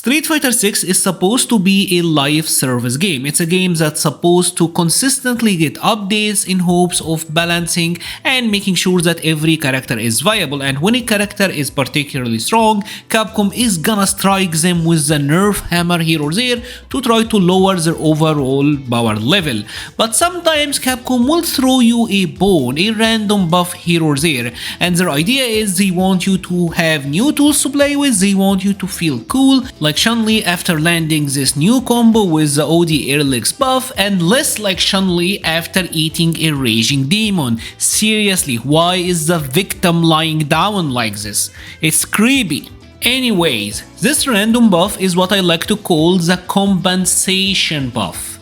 Street Fighter 6 is supposed to be a live service game. It's a game that's supposed to consistently get updates in hopes of balancing and making sure that every character is viable, and when a character is particularly strong, Capcom is gonna strike them with the nerf hammer here or there to try to lower their overall power level. But sometimes Capcom will throw you a bone, a random buff here or there, and their idea is they want you to have new tools to play with, they want you to feel cool, like Chun-Li after landing this new combo with the OD air legs buff, and less like Chun-Li after eating a raging demon. Seriously, why is the victim lying down like this? It's creepy. Anyways, this random buff is what I like to call the compensation buff.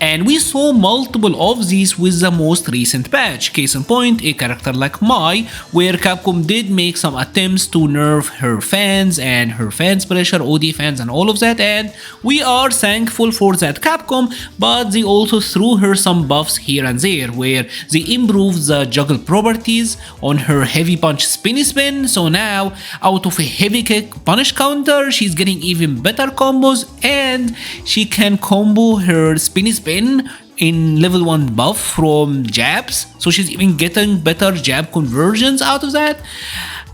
And we saw multiple of these with the most recent patch. Case in point, a character like Mai, where Capcom did make some attempts to nerf her fans and her fans pressure, OD fans and all of that, and we are thankful for that Capcom, but they also threw her some buffs here and there, where they improved the juggle properties on her heavy punch spinny spin, so now out of a heavy kick punish counter, she's getting even better combos, and she can combo her spinny spin in level 1 buff from jabs, so she's even getting better jab conversions out of that.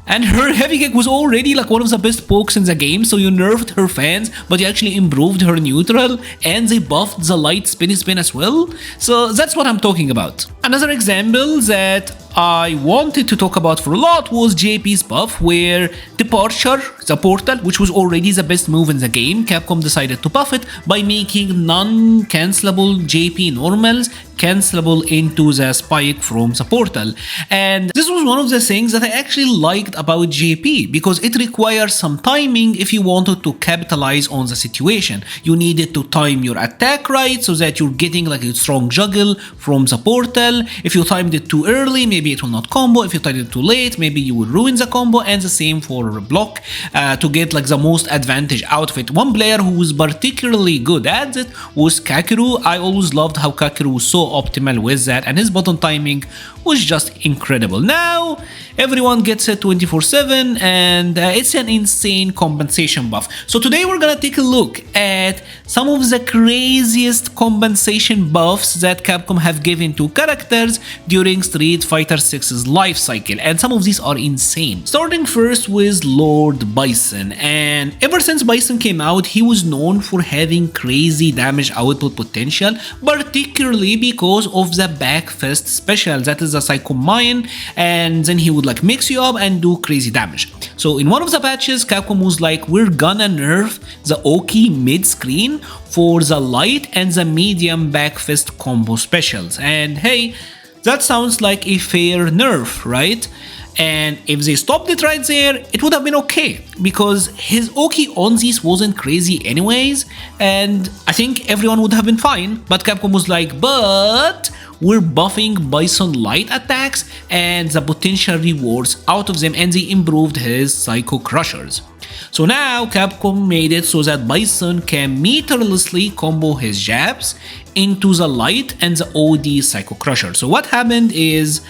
And her heavy kick was already like one of the best pokes in the game, so you nerfed her fans, but you actually improved her neutral, and they buffed the light spinny spin as well. So that's what I'm talking about. Another example that I wanted to talk about for a lot was JP's buff, where Departure, the portal, which was already the best move in the game, Capcom decided to buff it by making non-cancelable JP normals cancelable into the spike from the portal. And this was one of the things that I actually liked about JP, because it requires some timing if you wanted to capitalize on the situation. You needed to time your attack right so that you're getting like a strong juggle from the portal. If you timed it too early, maybe it will not combo. If you timed it too late, maybe you will ruin the combo, and the same for block to get like the most advantage out of it. One player who was particularly good at it was Kakeru. I always loved how Kakeru was so optimal with that, and his button timing was just incredible. Now everyone gets it 24/7, and it's an insane compensation buff. So today we're gonna take a look at some of the craziest compensation buffs that Capcom have given to characters during Street Fighter 6's life cycle, and some of these are insane. Starting first with Lord Bison, and ever since Bison came out, he was known for having crazy damage output potential, particularly because of the back fist special, that is a Psycho Mine, and then he would like mix you up and do crazy damage. So in one of the patches, Capcom was like, we're gonna nerf the Oki mid-screen for the light and the medium back fist combo specials, and hey, that sounds like a fair nerf, right? And if they stopped it right there, it would have been okay, because his Oki on these wasn't crazy anyways, and I think everyone would have been fine. But Capcom was like, but we're buffing Bison light attacks and the potential rewards out of them, and they improved his Psycho Crushers. So now Capcom made it so that Bison can meterlessly combo his jabs into the light and the OD Psycho Crusher. So what happened is,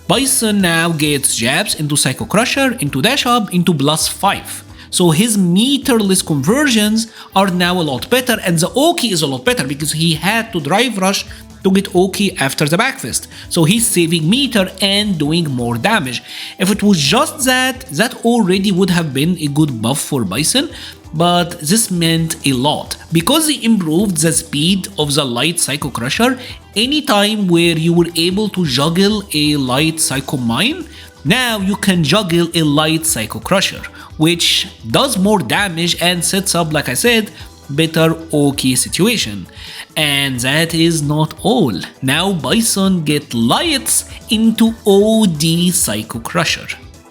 Bison now gets jabs into Psycho Crusher, into dash up, into +5. So his meterless conversions are now a lot better, and the Oki is a lot better because he had to drive rush to get Oki after the back fist. So he's saving meter and doing more damage. If it was just that, that already would have been a good buff for Bison, but this meant a lot because they improved the speed of the light Psycho Crusher. Anytime where you were able to juggle a light Psycho Mine, now you can juggle a light Psycho Crusher, which does more damage and sets up, like I said, better Oki situation. And that is not all. Now Bison get lights into OD Psycho Crusher.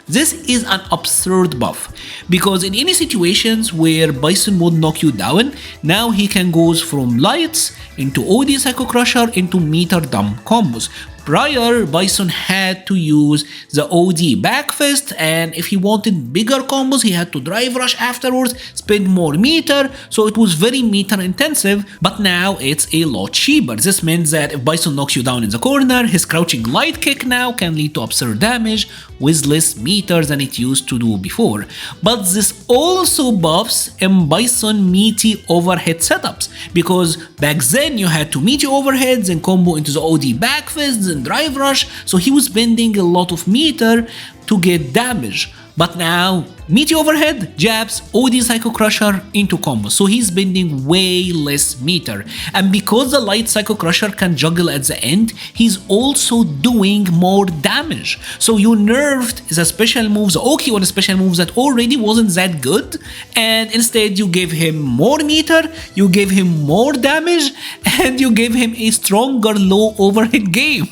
This is an absurd buff, because in any situations where Bison would knock you down, now he can go from lights into OD Psycho Crusher into meter dump combos, prior, Bison had to use the OD back fist, and if he wanted bigger combos, he had to drive rush afterwards, spend more meter, so it was very meter intensive, but now it's a lot cheaper. This means that if Bison knocks you down in the corner, his crouching light kick now can lead to absurd damage with less meter than it used to do before. But this also buffs Bison meaty overhead setups, because back then you had to meaty overheads and combo into the OD back fists and drive rush, so he was spending a lot of meter to get damage. But now, meaty overhead, jabs, OD Psycho Crusher into combos, so he's spending way less meter. And because the light Psycho Crusher can juggle at the end, he's also doing more damage. So you nerfed the special moves, the Oki on the special moves that already wasn't that good, and instead you gave him more meter, you gave him more damage, and you gave him a stronger low overhead game.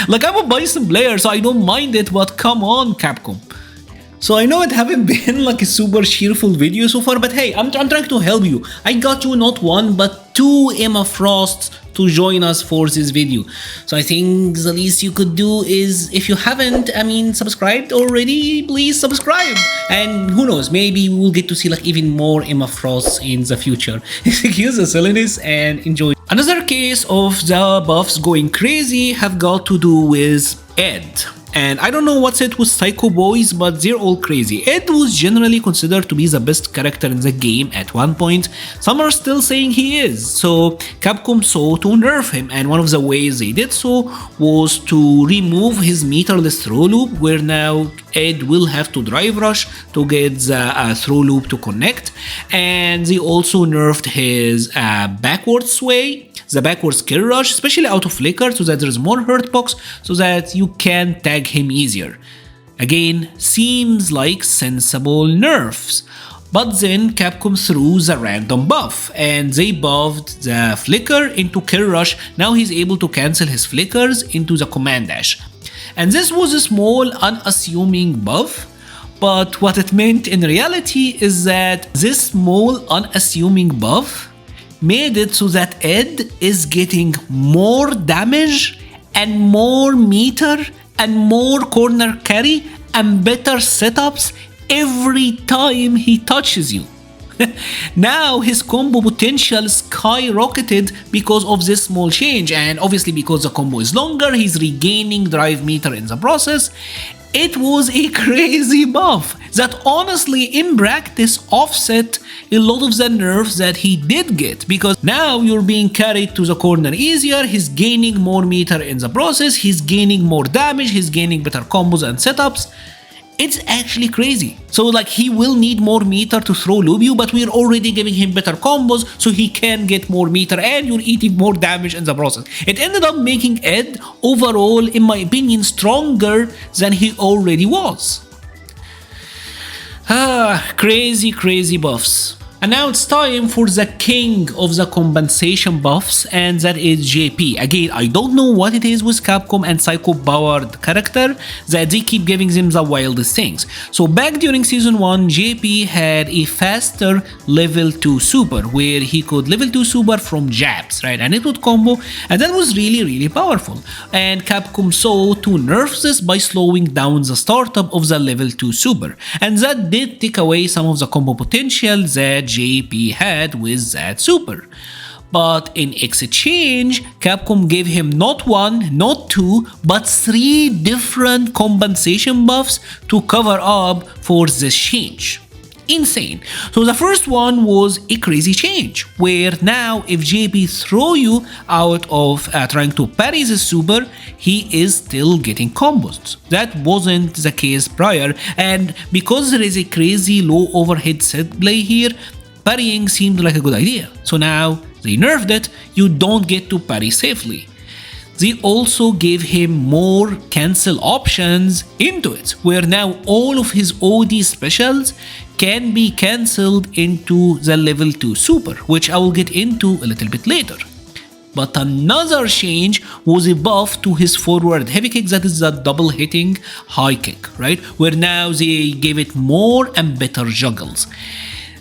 Like, I'm a Bison player, so I don't mind it, but come on, Capcom. So I know it haven't been like a super cheerful video so far, but hey, I'm trying to help you. I got you not one, but two Emma Frosts to join us for this video. So I think the least you could do is, if you haven't, subscribed already, please subscribe. And who knows, maybe we'll get to see like even more Emma Frosts in the future. Excuse the silliness and enjoy. Another case of the buffs going crazy have got to do with Ed. And I don't know what's it with Psycho Boys, but they're all crazy. Ed was generally considered to be the best character in the game at one point. Some are still saying he is, so Capcom saw to nerf him, and one of the ways they did so was to remove his meterless throw loop, where now Ed will have to drive rush to get the throw loop to connect. And they also nerfed his backward sway, the backwards kill rush, especially out of flicker, so that there's more hurt box, so that you can tag him easier. Again, seems like sensible nerfs. But then Capcom threw the random buff, and they buffed the flicker into kill rush. Now he's able to cancel his flickers into the command dash. And this was a small unassuming buff, but what it meant in reality is that this small unassuming buff made it so that Ed is getting more damage and more meter and more corner carry and better setups every time he touches you. Now his combo potential skyrocketed because of this small change, and obviously because the combo is longer, he's regaining drive meter in the process. It was a crazy buff that honestly in practice offset a lot of the nerfs that he did get, because now you're being carried to the corner easier, he's gaining more meter in the process, he's gaining more damage, he's gaining better combos and setups. It's actually crazy. So like he will need more meter to throw loop you, but we're already giving him better combos so he can get more meter and you're eating more damage in the process. It ended up making Ed overall, in my opinion, stronger than he already was. Crazy buffs. And now it's time for the king of the compensation buffs, and that is JP. Again, I don't know what it is with Capcom and Psycho powered character that they keep giving them the wildest things. So back during season 1, JP had a faster level 2 super where he could level 2 super from jabs, right? And it would combo, and that was really powerful. And Capcom saw to nerf this by slowing down the startup of the level 2 super. And that did take away some of the combo potential that JP had with that super. But in exchange, Capcom gave him not one, not two, but 3 different compensation buffs to cover up for this change. Insane. So the first one was a crazy change, where now if JP throw you out of trying to parry the super, he is still getting combos. That wasn't the case prior, and because there is a crazy low overhead set play here, parrying seemed like a good idea. So now they nerfed it, you don't get to parry safely. They also gave him more cancel options into it, where now all of his OD specials can be cancelled into the level 2 super, which I will get into a little bit later. But another change was a buff to his forward heavy kick, that is the double hitting high kick, right? Where now they gave it more and better juggles.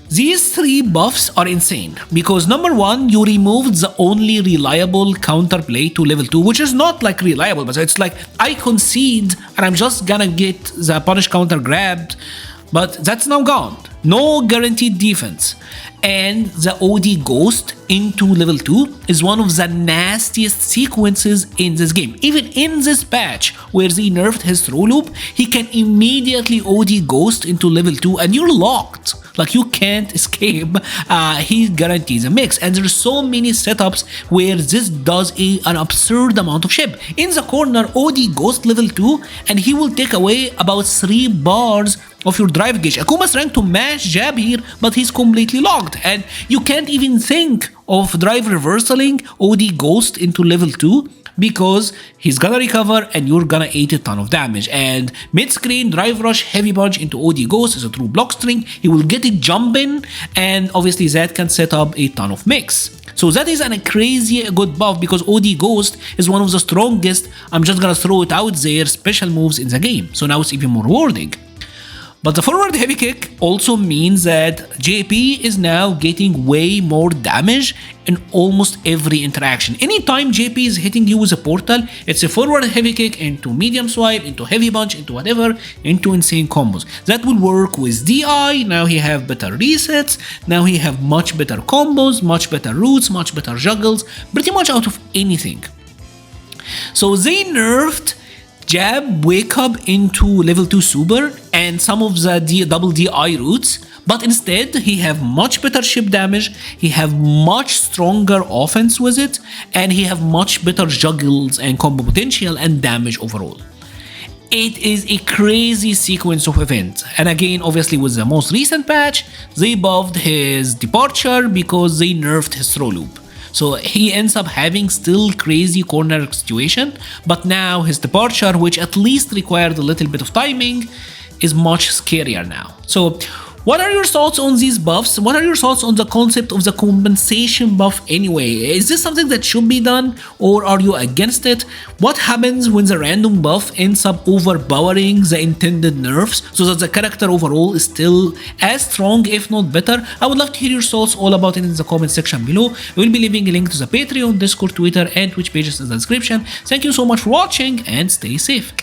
These three buffs are insane because number one, you removed the only reliable counterplay to level 2, which is not like reliable, but it's like I concede and I'm just gonna get the punish counter grabbed, but that's now gone. No guaranteed defense. And the OD Ghost into level 2 is one of the nastiest sequences in this game. Even in this patch where they nerfed his throw loop, he can immediately OD Ghost into level 2 and you're locked. Like you can't escape. He guarantees a mix, and there's so many setups where this does an absurd amount of ship. In the corner, OD Ghost level 2, and he will take away about 3 bars of your drive gauge. Akuma's trying to mash jab here, but he's completely locked, and you can't even think of drive reversaling OD Ghost into level 2 because he's gonna recover and you're gonna eat a ton of damage. And mid-screen drive rush heavy punch into OD Ghost is a true block string. He will get it jumping, and obviously that can set up a ton of mix. So that is a crazy good buff because OD Ghost is one of the strongest, I'm just gonna throw it out there, special moves in the game. So now it's even more rewarding. But the forward heavy kick also means that JP is now getting way more damage in almost every interaction. Anytime JP is hitting you with a portal, it's a forward heavy kick into medium swipe, into heavy punch, into whatever, into insane combos. That will work with DI. Now he have better resets, now he have much better combos, much better roots, much better juggles, pretty much out of anything. So they nerfed jab wake up into level 2 super and some of the double DI routes, but instead he have much better ship damage, he have much stronger offense with it, and he have much better juggles and combo potential and damage overall. It is a crazy sequence of events, and again obviously with the most recent patch they buffed his departure because they nerfed his throw loop. So he ends up having still crazy corner situation, but now his departure, which at least required a little bit of timing, is much scarier now. So what are your thoughts on these buffs? What are your thoughts on the concept of the compensation buff anyway? Is this something that should be done, or are you against it? What happens when the random buff ends up overpowering the intended nerfs so that the character overall is still as strong if not better? I would love to hear your thoughts all about it in the comment section below. I will be leaving a link to the Patreon, Discord, Twitter and Twitch pages in the description. Thank you so much for watching and stay safe.